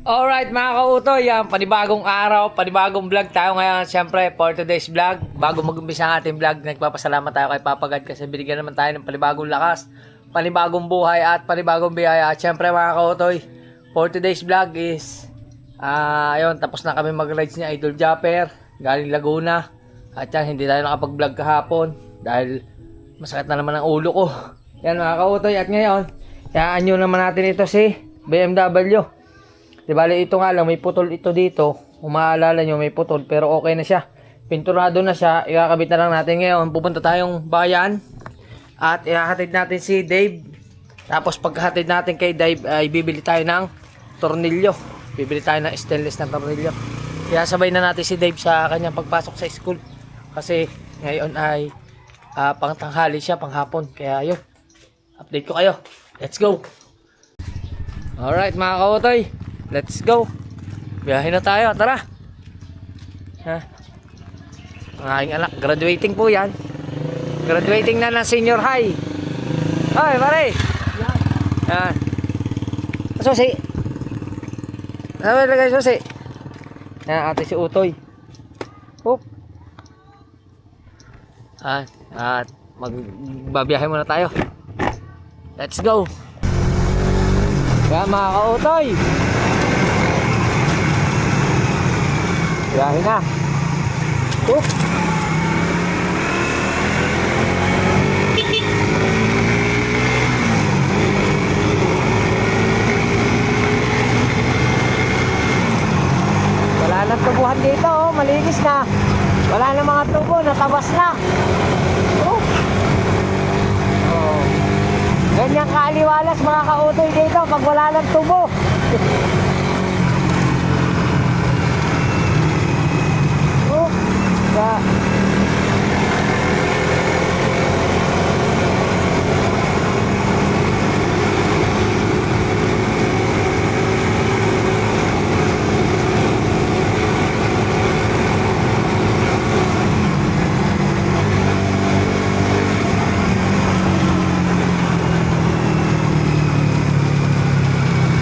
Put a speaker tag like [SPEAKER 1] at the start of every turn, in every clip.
[SPEAKER 1] Alright mga kautoy, yan, panibagong araw, panibagong vlog tayo ngayon. Siyempre, for today's vlog, bago mag-umpisa ang ating vlog, nagpapasalamat tayo kay Papa God kasi binigyan naman tayo ng panibagong lakas, panibagong buhay at panibagong biyaya. At siyempre mga kautoy, for today's vlog is, ayun, tapos na kami mag-rides ni Idol Japper, galing Laguna. At yan, hindi tayo nakapag-vlog kahapon dahil masakit na naman ang ulo ko. Yan mga kautoy, at ngayon, yaan nyo naman natin ito si BMW. Di bali ito nga lang, may putol ito dito. Kung maalala nyo, may putol pero okay na siya. Pinturado na siya, ikakabit na lang natin ngayon. Pupunta tayong bayan at ihahatid natin si Dave. Tapos pagkahatid natin kay Dave ay bibili tayo ng tornilyo. Bibili tayo ng stainless na tornilyo. Kaya sabay na natin si Dave sa kanyang pagpasok sa school. Kasi ngayon ay pangtanghali siya, panghapon. Kaya yun, update ko kayo. Let's go! Alright mga kautoy, let's go. Biyahe na tayo, tara. Ang aking anak, graduating po yan. Graduating na ng senior high. Hoy, pare. Yan. Susi. Ano lagay susi? Yan, ate si Utoy. Oop. At magbabiyahe muna tayo. Let's go. Yan mga kautoy. Biyahe na. Oop. Wala nang tubuhan dito, oh. Malinis na. Wala na mga tubo, natabas na. Oop. Oh. Ganyan kaaliwalas mga kautoy dito pag wala nang tubo.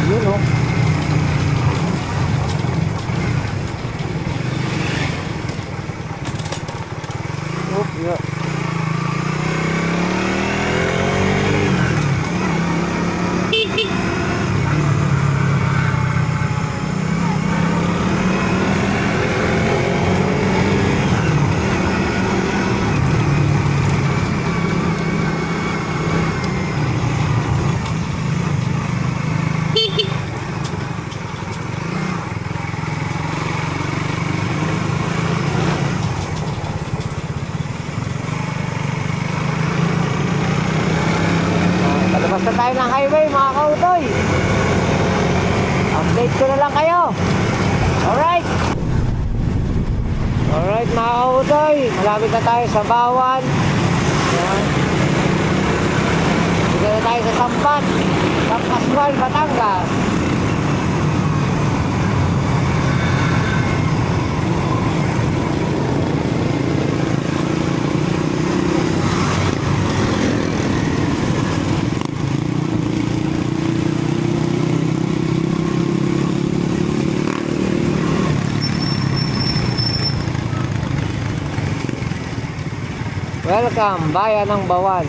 [SPEAKER 1] Yun oh. Oop, yeah. Basta tayo ng highway mga kautoy. Update ko na lang kayo. Alright. Alright mga kautoy, malapit na tayo sa Bawan. Yan. Dito na tayo sa Sampat, Pascual, Batangas. Welcome, Bayan ng Bawan.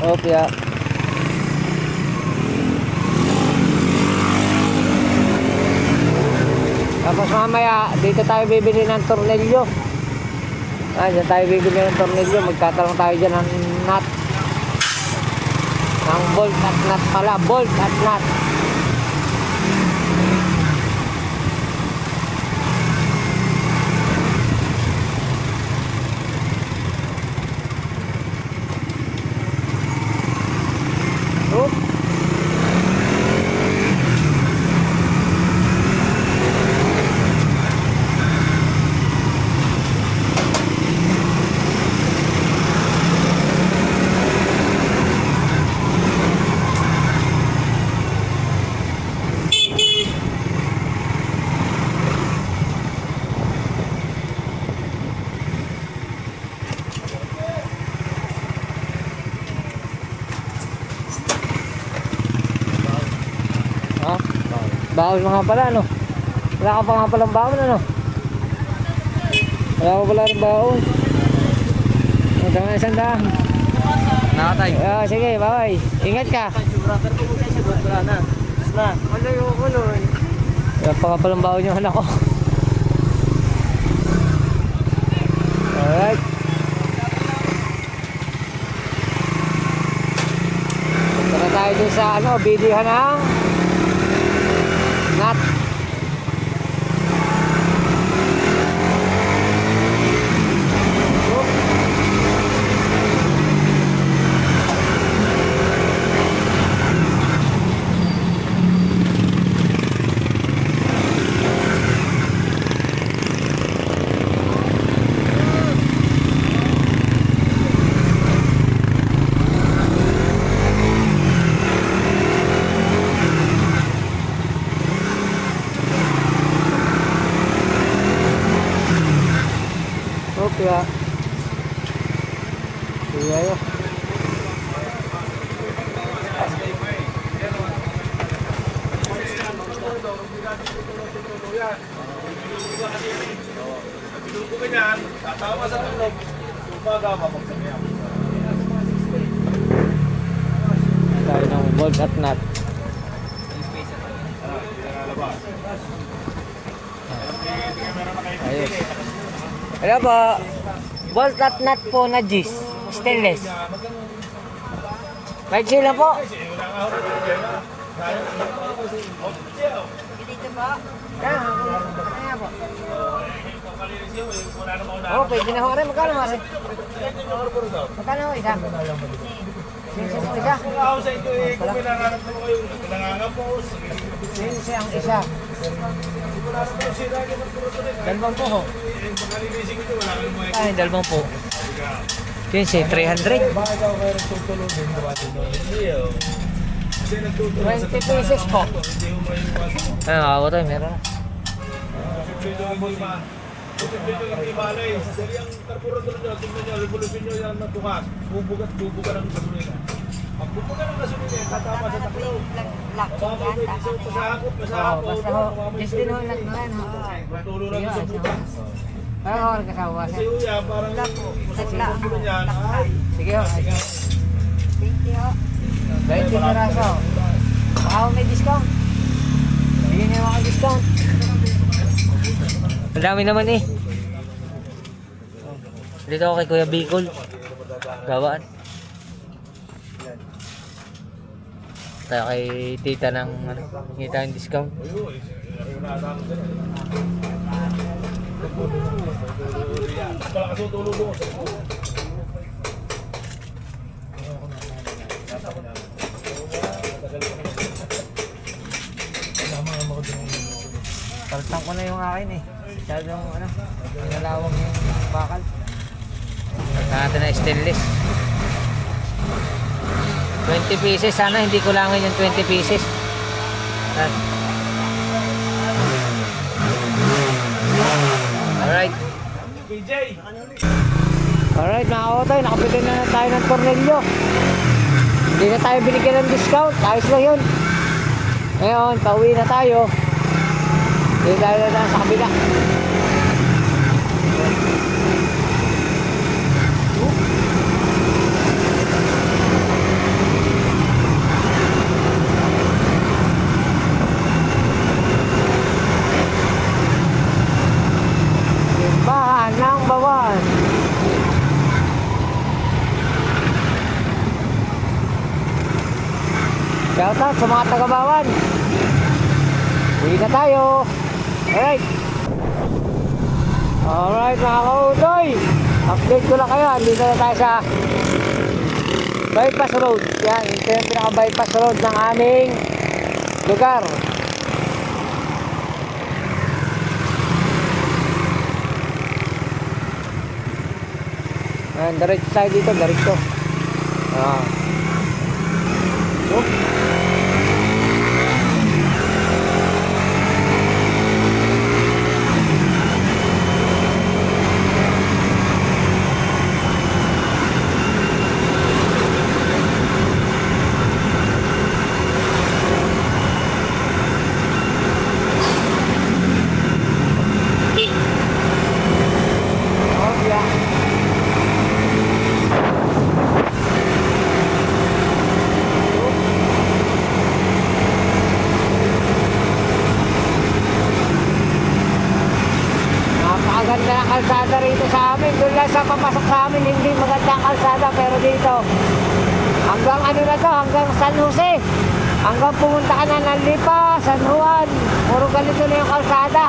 [SPEAKER 1] Opya. Tapos mamaya, dito tayo bibili ng tornilyo. Diyan tayo bibili ng tornilyo. Magtatalong tayo dyan ng nut. Ng bolt at nut pala. Bolt at nut. Oop. Baon mo nga pala, ano? Wala ka pa nga palang baon, ano? Wala ka pala rin baon. Ito nga isang daan.
[SPEAKER 2] Nakatay.
[SPEAKER 1] Sige, bye. Ingat ka. Wala pa nga palang baon yung anak ko. Alright. Punta na tayo dun sa, ano, bilihan ng nut. Kaya yun. Tayo ng bolt at nut. Ayos. Hello po. Bolt at nut po na G's. Stainless. Right sila po. Dito po. Kaya po. Pwede na ho rin. Magkano ho rin? Magkano ho isa? Minsan po isa?
[SPEAKER 3] Ako sa ito eh, kung pinanganap mo kayo, pinangangapos.
[SPEAKER 1] Minsan ang isa. Dalawang po ho. Ay, dalawang po. 15, 300. 20 pesos po. Ay, ako tayo, meron na.
[SPEAKER 3] Pag bubuga ng gasolina, tatama sa taklaw. Mababa ko yung isang pasahakot.
[SPEAKER 1] Basta ho, just din ho lang naman ho.
[SPEAKER 3] Tulo lang sa butas.
[SPEAKER 1] Parang ako rin kasawa
[SPEAKER 3] Kasi
[SPEAKER 1] siya.
[SPEAKER 3] uya, parang masasabog ko na yan. Ay,
[SPEAKER 1] Sige ho. 20 ho. 20 peraso. Baka ho may discount. Bigyan niyo ako discount. Ang dami naman eh. Dito ako kay Kuya Bicol. Gawaan. Tayo kay tita ng ano, hingi tayong discount.
[SPEAKER 3] pala kasi tulo mo.
[SPEAKER 1] Paltang ko na yung akin eh. Masyadong ano, nalawang yung bakal. Pagka natin na stainless. 20 pieces. Sana hindi kulangin yung 20 pieces. Alright.
[SPEAKER 3] PJ!
[SPEAKER 1] Alright mga kaotoy, nakapili na tayo ng tornilyo. Hindi na tayo binigyan ng discount. Ayos lang yun. Ngayon, pauwi na tayo. Hindi tayo na sa kabila. Shoutout sa mga taga-Bawan. Uwi na tayo. Alright. Alright mga kautoy. Update ko lang kayo. Dito na tayo sa bypass road. Yan. Ito yung pinaka-bypass road ng aming lugar. Ayan, diretso tayo dito. Diretso. Oop. Napakaganda ng kalsada rito sa amin. Doon lang sa papasok sa amin, hindi maganda ang kalsada. Pero dito, hanggang ano na to, hanggang San Jose. Hanggang pumunta ka na ng Lipa, San Juan. Puro ganito na yung kalsada.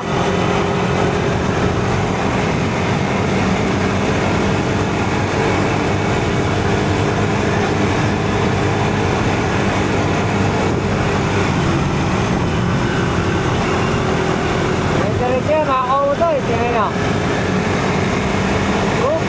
[SPEAKER 1] Diretso yun, mga kautoy. Tingnan nyo. Oop.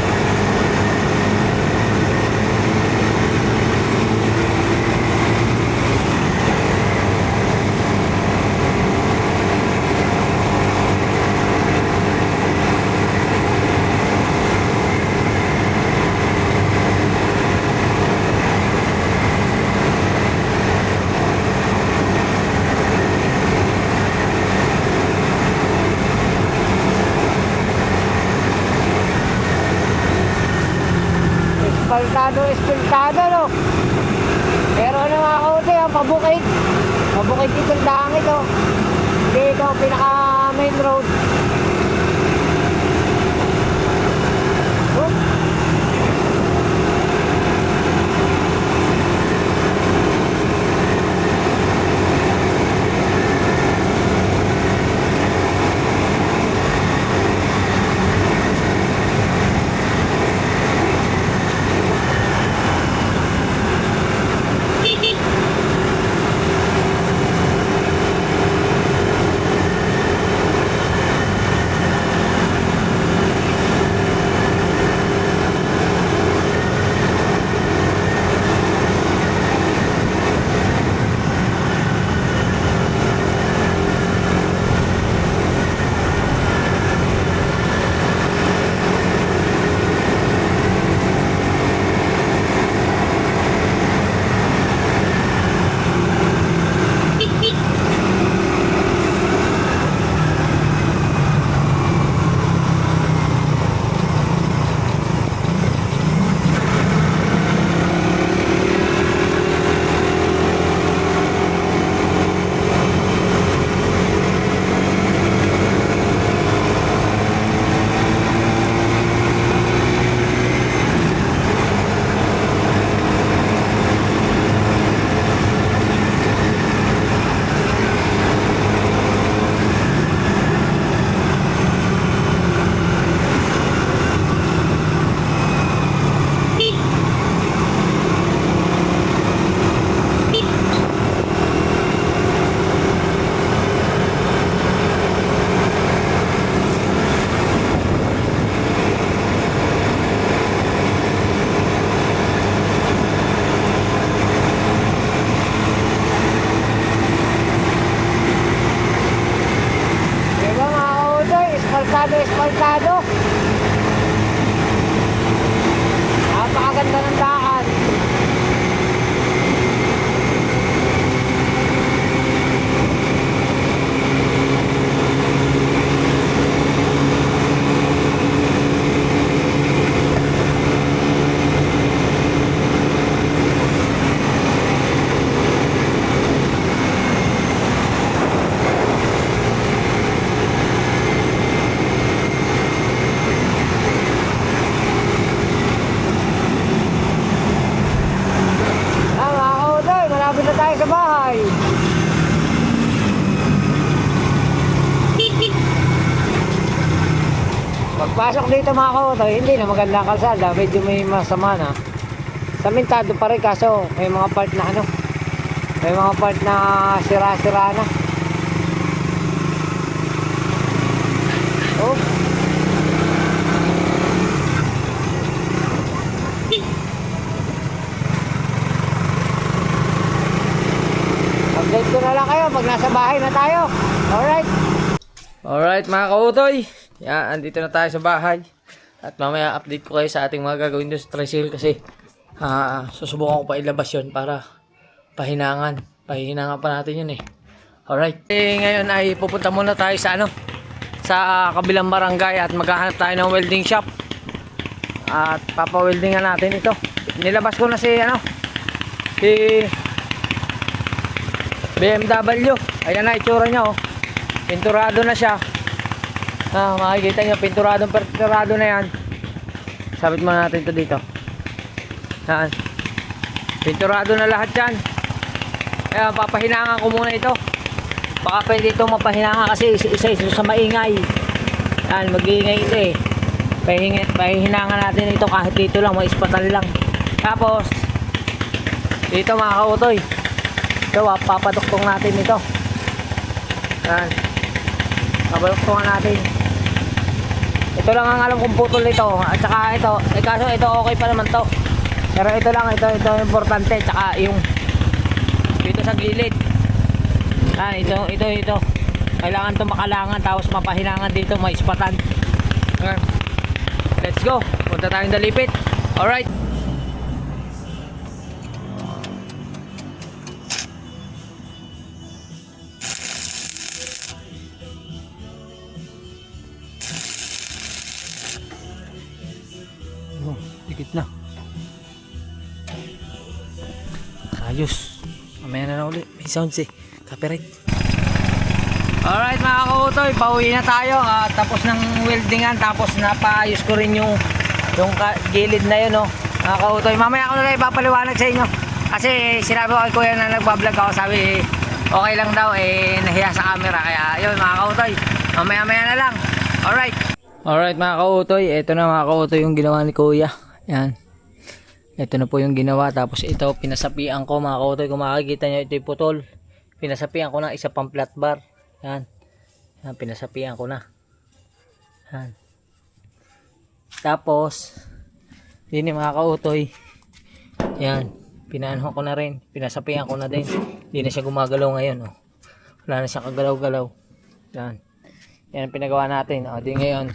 [SPEAKER 1] Espaltado, no? Pero ano mga kautoy, ang pabukid. Pabukid itong daang ito. Dito, pinaka main road. Oop. sa bahay. Pagpasok dito mga kautoy, hindi na maganda ang kalsada, medyo may masama na. Samentado pa rin kaso may mga part na ano, may mga part na sira-sira na. Oh. Update ko na lang kayo pag nasa bahay na tayo. Alright. Alright mga kautoy. Yan, andito na tayo sa bahay. At mamaya update ko kayo sa ating mga gagawin doon sa tricycle kasi susubukan ko pa ilabas yun para pahinangan. Pahinangan pa natin yun eh. Alright. Ngayon ay pupunta muna tayo sa sa kabilang barangay at maghahanap tayo ng welding shop. At papaweldingan natin ito. Nilabas ko na si BMW. Ayan na itsura niya oh. Pinturado na siya. Makikita nyo, pinturado na yan. Sabit muna natin ito dito. Yan. Pinturado na lahat yan. Kaya papahinangan ko muna ito. Baka pwede ito mapahinangan kasi isa sa maingay. Yan, mag-iingay ito eh. Pahinangan natin ito kahit dito lang, maispatan lang. Tapos, dito mga kautoy. Ito, papaduktong natin ito. Yan. Papaduktungan natin. Ito lang ang alam kong putol nito. At saka ito, kaso ito okay pa naman to. Pero ito lang, ito importante. Tsaka yung dito sa gilid. Ito. Kailangan ito makalangan tapos mapahinangan dito, maispatan. Let's go. Punta tayong Dalipit. Alright. Dikit na. Ayos. Mamaya na ulit. May sounds eh. Copyright. Alright mga kautoy. Pauwi na tayo. Tapos ng weldingan. Tapos napaayos ko rin yung gilid na yun. Oh. Mga kautoy. Mamaya ko na lang ipapaliwanag sa inyo. Kasi sinabi ko kay kuya na nagbablog ako. Sabi okay lang daw. Nahiya sa camera. Kaya yun mga kautoy. Mamaya na lang. Alright. Alright mga kautoy. Ito na mga kautoy yung ginawa ni kuya. Yan. Ito na po yung ginawa. Tapos ito, pinasapian ko mga kautoy. Kung makikita nyo, ito yung putol. Pinasapian ko na isa pang flat bar. Yan. Yan, pinasapian ko na. Yan. Tapos, din mga kautoy. Yan. Pinaano ko na rin. Pinasapian ko na din. Hindi na siya gumagalaw ngayon. Oh. Wala na siya kagalaw-galaw. Yan. Yan ang pinagawa natin. O, di ngayon,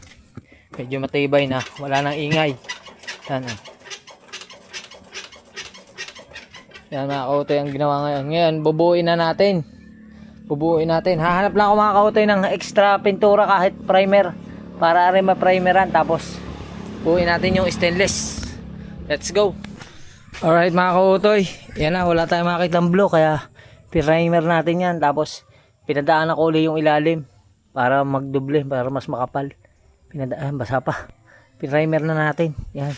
[SPEAKER 1] medyo matibay na. Wala nang ingay. Yan. Yan mga kautoy ang ginawa ngayon. Ngayon, bubuuin na natin. Bubuuin natin. Hahanap lang ako mga kautoy ng extra pintura kahit primer. Para rin ma-primeran. Tapos, buuin natin yung stainless. Let's go. Alright mga kautoy. Yan na, wala tayong makitang blue. Kaya, primer natin yan. Tapos, pinadaan ko ulit yung ilalim. Para magdoble. Para mas makapal. Pinadaan, basa pa. Primer na natin. Yan.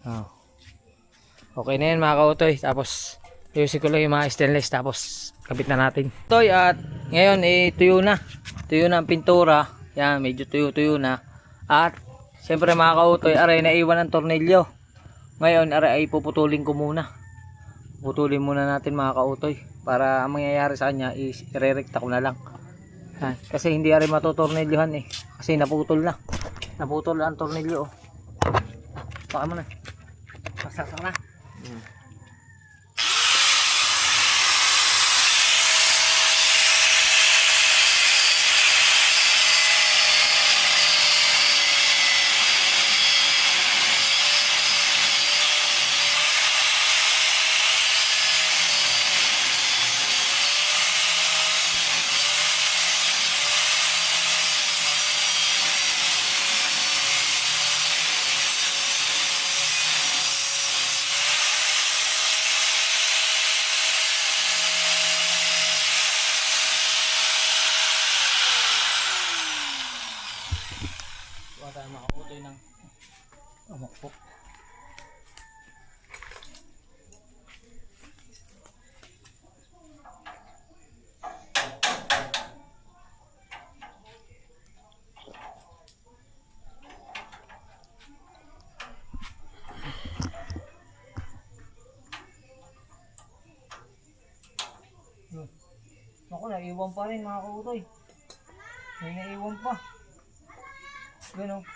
[SPEAKER 1] Oh. Okay na yan mga kautoy. Tapos ayusin ko lang yung mga stainless. Tapos kabit na natin. Toy, at ngayon tuyo na. Tuyo na ang pintura. Yan, medyo tuyo na. At siyempre mga kautoy, aray naiwan ang tornilyo. Ngayon aray ay puputulin ko muna. Puputulin muna natin mga kautoy. Para ang mangyayari sa kanya is irerekta ko na lang. Yan. Kasi hindi aray matutornilyohan eh. Kasi naputol na. Naputol ang tornilyo. Baka mo na. Pasasak na. Ako, naiwan pa rin mga kautoy. May naiwan pa. Yun o.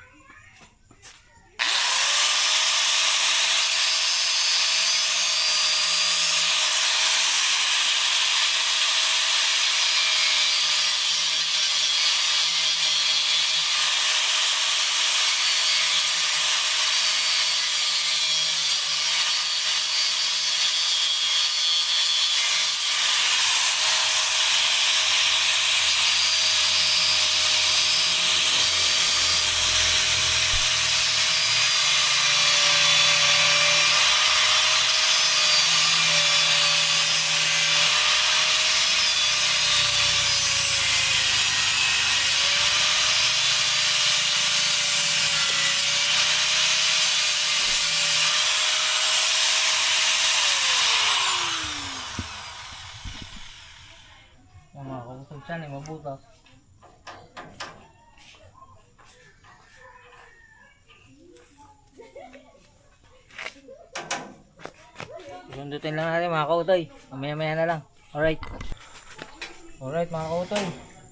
[SPEAKER 1] Yung mga kautoy siya, ay mabutas. Sundutin lang natin mga kautoy. Mamaya-maya na lang. Alright. Alright mga kautoy.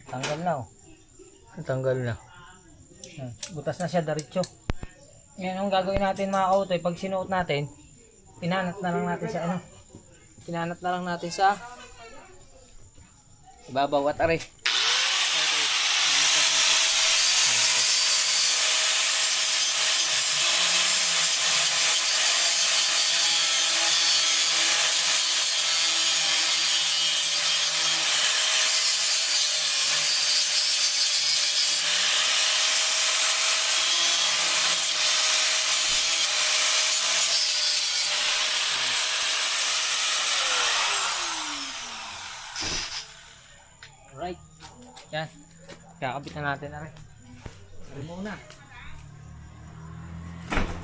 [SPEAKER 1] Tanggal na oh. Tanggal na. Butas na siya diretso. Ngayon ang gagawin natin mga kautoy, pag sinuot natin, pinanat na lang natin sa ano. Pinanat na lang natin sa ibabaw at aray. Alright. Yan. Kakabit na natin na rin. Ito muna.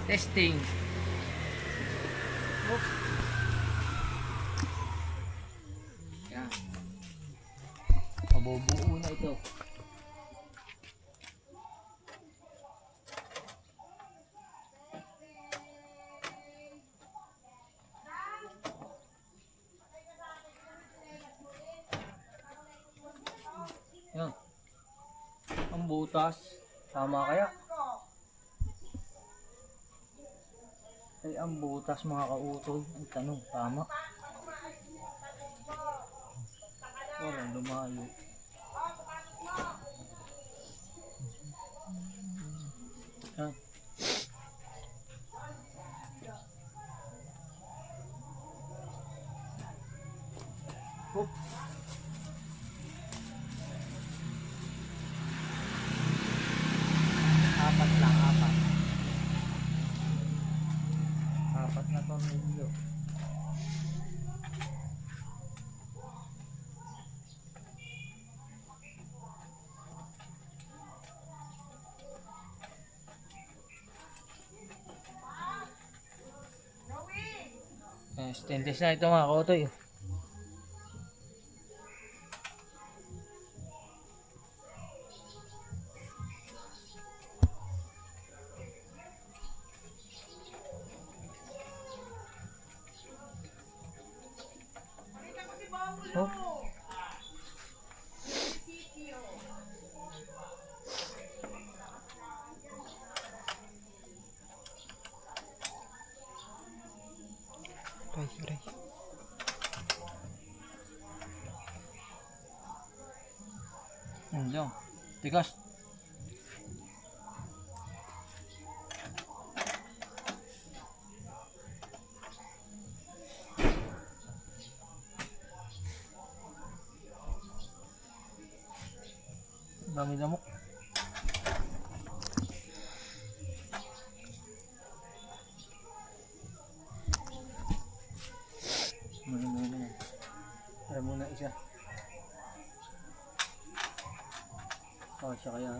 [SPEAKER 1] Testing. Oops. Yan. Mabubuo na ito. Yan. Ang butas. Tama kaya? Ay, ang butas mga kautoy. Ang tanong, tama? Walang lumayo. Yan. Hop. Apat lang, apat. Apat na tornilyo. Stainless na ito mga kautoy. Oh. Ray. Hindi. Tigas. Dami damok. Muna. Tara muna isa. Oh, siya kaya.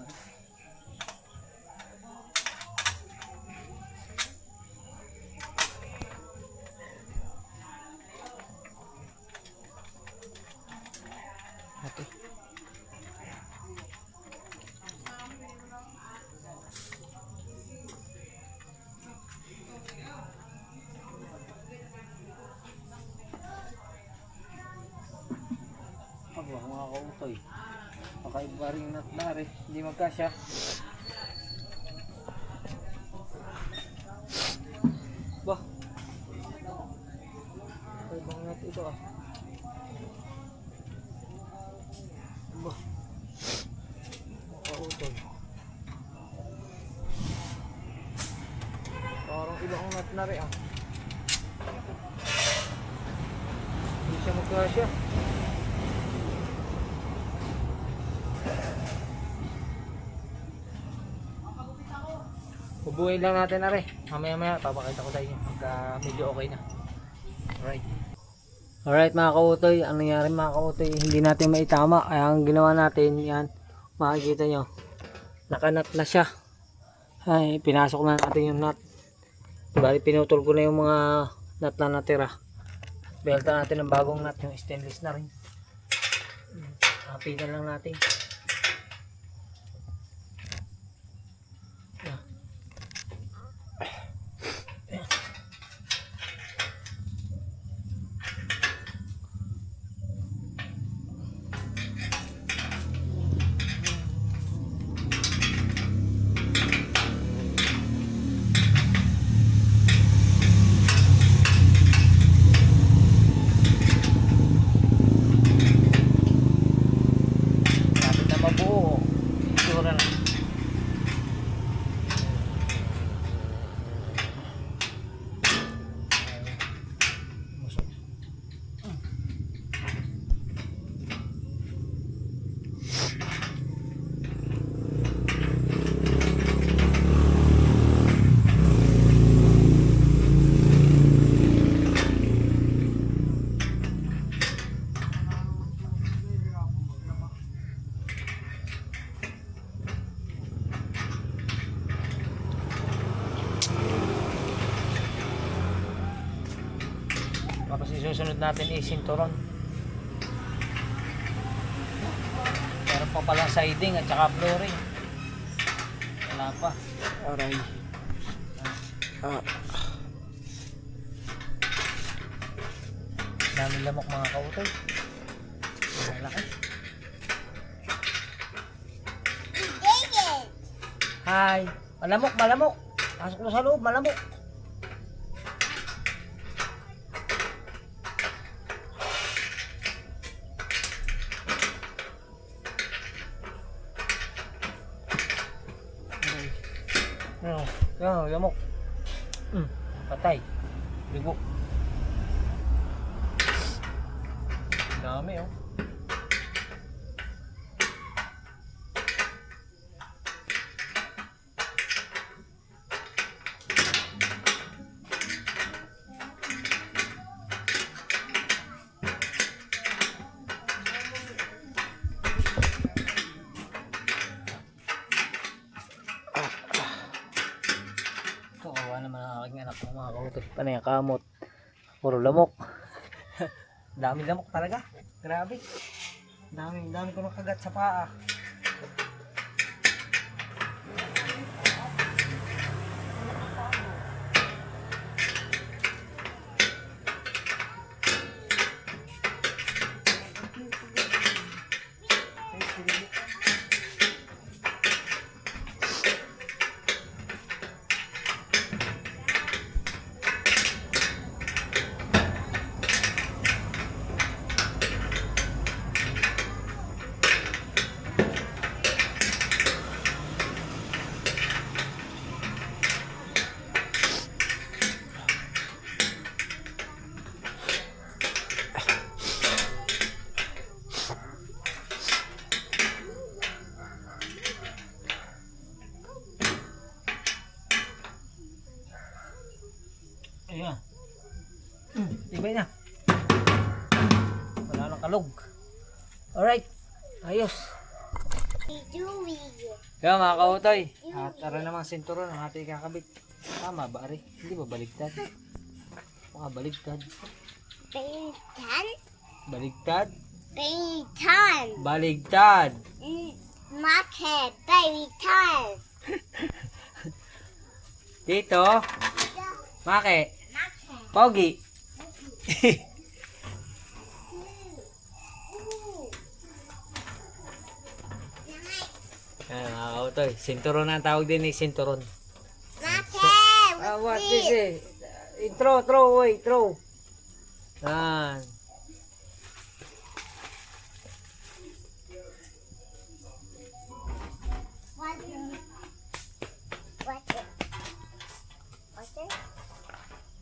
[SPEAKER 1] Ate. Mga mga kautoy. Kakaiba rin nut na rin. Hindi magkasya. Bah. Kakaibang nut ito ah. Bah. Mga kautoy. Parang ibang nut na rin ah. Hindi siya magkasya. Bubuhin lang natin na rin. Mamaya papakita ko sa inyo pagka medyo okay na. Alright mga kautoy, ang nangyari mga kautoy, hindi natin maitama. Kaya ang ginawa natin, yan, makikita nyo, nakanat na siya. Ay, pinasok na natin yung nut. Bali, pinutol ko na yung mga nut na natira. Belta natin ng bagong nut, yung stainless na rin. Hapitan lang natin. Mabuo. Sura na. Tapos isusunod natin is sinturon. Meron pa palang siding at saka flooring. Wala pa. Aray. Daming lamok mga kautoy. Malaki. Hi. Malamok, malamok. Pasok mo sa loob, malamok. Lamok. Patay. Ligo. Dami oh. Kawawa naman ang aking anak ng mga kautoy. Panay kamot. Puro lamok. Dami lamok talaga. Grabe. Dami ko nakagat sa paa. Ayan. Tibay na. Wala nang kalog. Alright. Ayos. Kaya mga kautoy. Tara namang sinturon ang ating kakabit. Tama ba ari? Hindi ba baligtad? Baka baligtad. Baligtad? Baligtad.
[SPEAKER 3] Market, baligtad.
[SPEAKER 1] Dito. Maki. Pogi. Ayan, mga kautoy. Sinturon na ang tawag din eh, sinturon. What is it? Throw away, throw. Yan.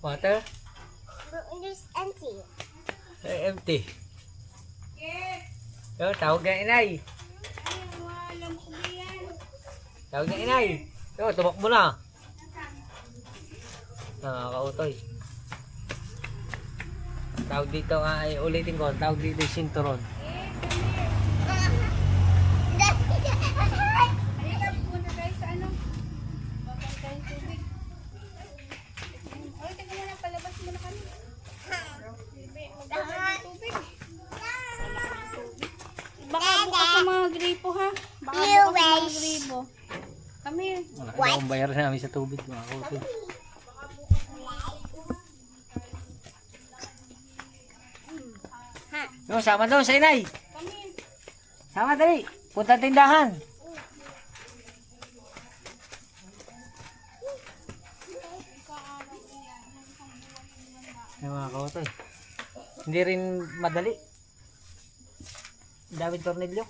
[SPEAKER 1] Water?
[SPEAKER 3] It's empty.
[SPEAKER 1] Empty. Yo, tawag na inay. Tawag na inay. Yo, tumakbo na. Kautoy. Tawag dito nga ay ulitin ko. Tawag dito yung sinturon.
[SPEAKER 4] Baka bukas ang mga gripo ha. Baka bukas ang mga gripo. Come here.
[SPEAKER 1] Wala akong bayaran namin sa tubig. Mga kautoy. Yo, sama doon sa inay. Sama dali. Punta tindahan. Ay, mga kautoy. Hindi rin madali. Daming tornilyo.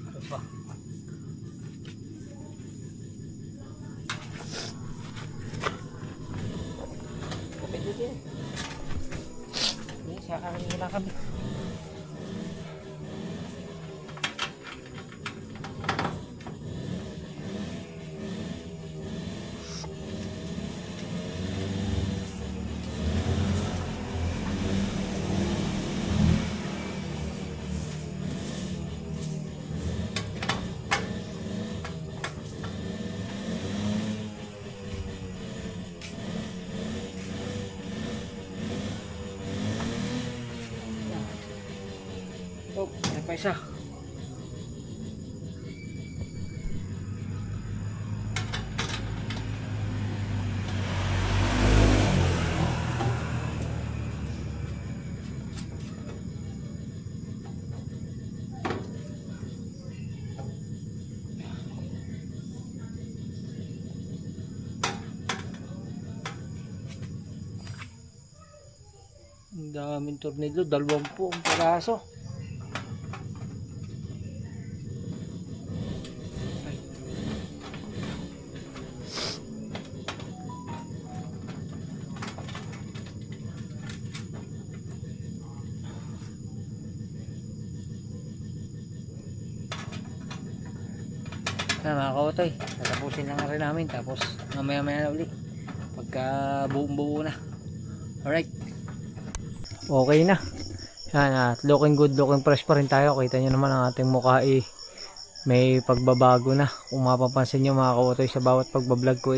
[SPEAKER 1] Ano pa? Kapit dito yan. Yan, siya kami nakakabit. Oh, may pa isa. Ang daming tornilyo, 20 ang piraso. Mga kautoy, tatapusin lang rin namin tapos mamaya na ulit pagka buong na. Alright, okay na yan at looking good, looking fresh pa rin tayo. Kita nyo naman ang ating mukha may pagbabago na. Kung mapapansin nyo mga kautoy, sa bawat pagbablog ko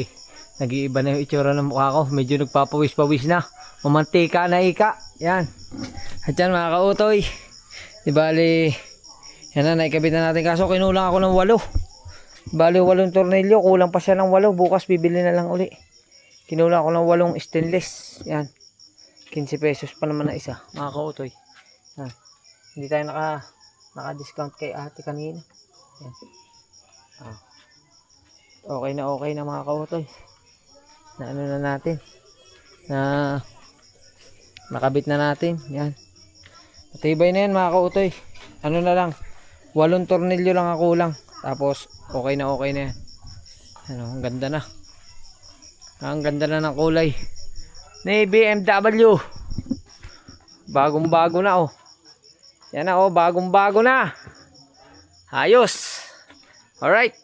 [SPEAKER 1] nag-iiba na yung itsura ng mukha ko. Medyo nagpapawis-pawis na, mamantika na ika yan. At yan mga kautoy, di bali yan na, naikabit na natin, kaso kinulang ako ng 8. Bali 8 tornilyo, kulang pa siya ng 8. Bukas bibili na lang uli. Kinulang ako ng 8 stainless. Yan. 15 pesos pa naman na isa, mga kautoy. Yan. Hindi tayo naka-discount kay ate kanina. Yan. Okay na mga kautoy. Na ano na natin. Na nakabit na natin. Yan. Matibay na yan mga kautoy. Ano na lang, 8 tornilyo lang ang kulang. Tapos okay na yan. Ano, ang ganda na. Ang ganda na ng kulay ni BMW. Bagong-bago na Yan na bagong-bago na. Ayos. Alright.